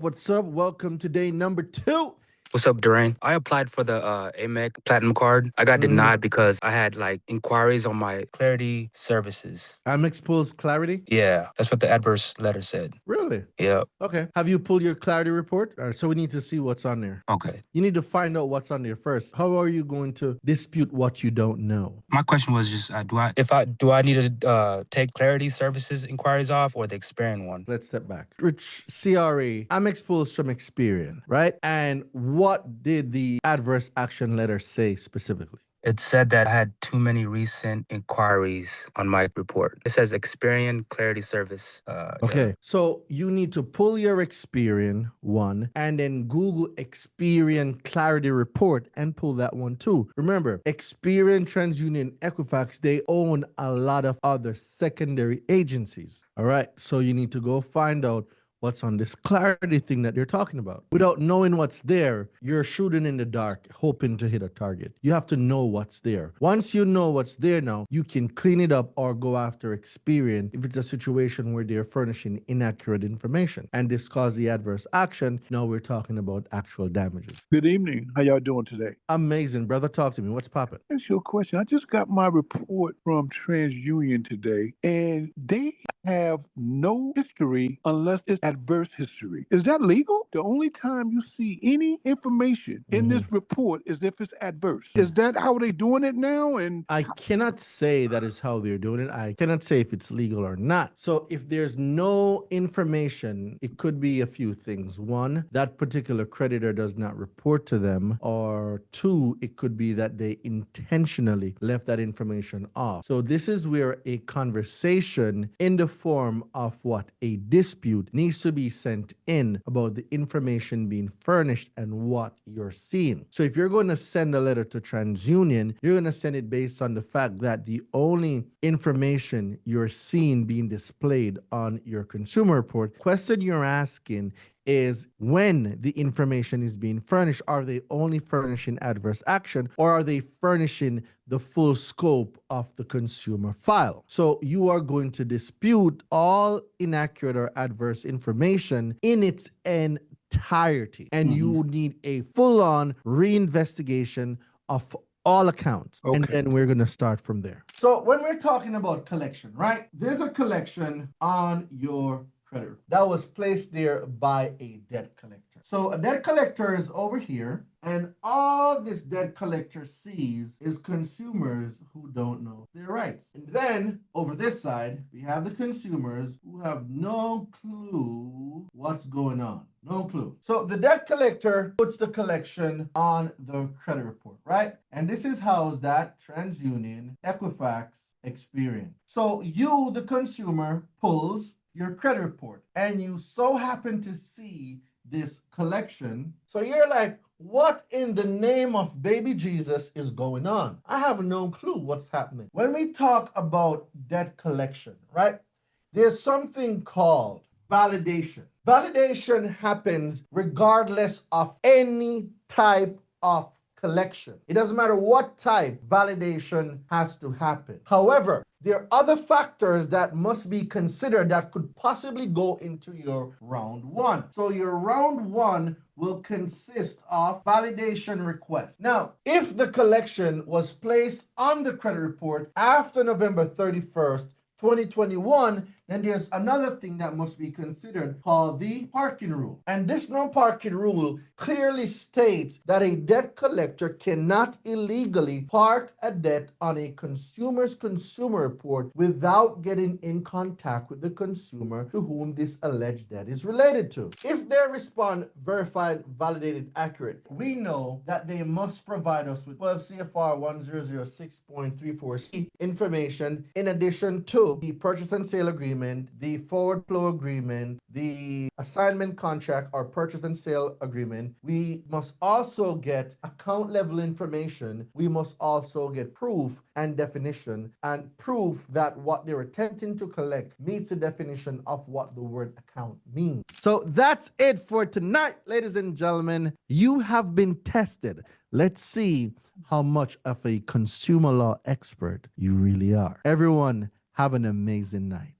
What's up? Welcome to day number 2. What's up, Durain? I applied for the Amex Platinum card. I got denied because I had like inquiries on my Clarity services. Amex pulls clarity. Yeah, that's what the adverse letter said. Really? Yeah. Okay. Have you pulled your clarity report? So we need to see what's on there. Okay. You need to find out what's on there first. How are you going to dispute what you don't know? My question was just, do I need to take Clarity services inquiries off or the Experian one? Let's step back. Which CRA, Amex pulls from Experian, right? And what did the adverse action letter say specifically? It said that I had too many recent inquiries on my report. It says Experian Clarity Service. Okay, so you need to pull your Experian one and then Google Experian Clarity Report and pull that one too. Remember, Experian, TransUnion, Equifax, they own a lot of other secondary agencies. All right, so you need to go find out what's on this clarity thing that you're talking about. Without knowing what's there, you're shooting in the dark, hoping to hit a target. You have to know what's there. Once you know what's there now, you can clean it up or go after Experian if it's a situation where they're furnishing inaccurate information. And this caused the adverse action. Now we're talking about actual damages. Good evening. How y'all doing today? Amazing, brother. Talk to me. What's popping? Ask you a question. I just got my report from TransUnion today, and they have no history unless it's adverse history. Is that legal? The only time you see any information in this report is if it's adverse. Is that how they doing it now? And I cannot say that is how they're doing it. I cannot say if it's legal or not. So if there's no information, it could be a few things. One, that particular creditor does not report to them, or two, it could be that they intentionally left that information off. So this is where a conversation in the form of what? A dispute needs to be sent in about the information being furnished and what you're seeing. So if you're going to send a letter to TransUnion, you're going to send it based on the fact that the only information you're seeing being displayed on your consumer report, question you're asking is when the information is being furnished, are they only furnishing adverse action or are they furnishing the full scope of the consumer file? So you are going to dispute all inaccurate or adverse information in its entirety. And you need a full-on reinvestigation of all accounts. And then we're going to start from there. So when we're talking about collection, right? There's a collection on your credit that was placed there by a debt collector. So a debt collector is over here, and all this debt collector sees is consumers who don't know their rights. And then over this side, we have the consumers who have no clue what's going on. No clue. So the debt collector puts the collection on the credit report, right? And this is housed at TransUnion, Equifax, Experian. So you, the consumer, pulls your credit report and you so happen to see this collection. So you're like, what in the name of baby Jesus is going on? I have no clue what's happening. When we talk about debt collection, right? There's something called validation. Validation happens regardless of any type of collection. It doesn't matter what type, validation has to happen. However, there are other factors that must be considered that could possibly go into your round one. So your round one will consist of validation requests. Now, if the collection was placed on the credit report after November 31st, 2021, then there's another thing that must be considered called the parking rule. And this no-parking rule clearly states that a debt collector cannot illegally park a debt on a consumer's consumer report without getting in contact with the consumer to whom this alleged debt is related to. If they respond verified, validated, accurate, we know that they must provide us with 12 CFR 1006.34C information in addition to the purchase and sale agreement, the forward flow agreement, the assignment contract or purchase and sale agreement. We must also get account level information. We must also get proof and definition and proof that what they're attempting to collect meets the definition of what the word account means. So that's it for tonight, ladies and gentlemen. You have been tested. Let's see how much of a consumer law expert you really are. Everyone, have an amazing night.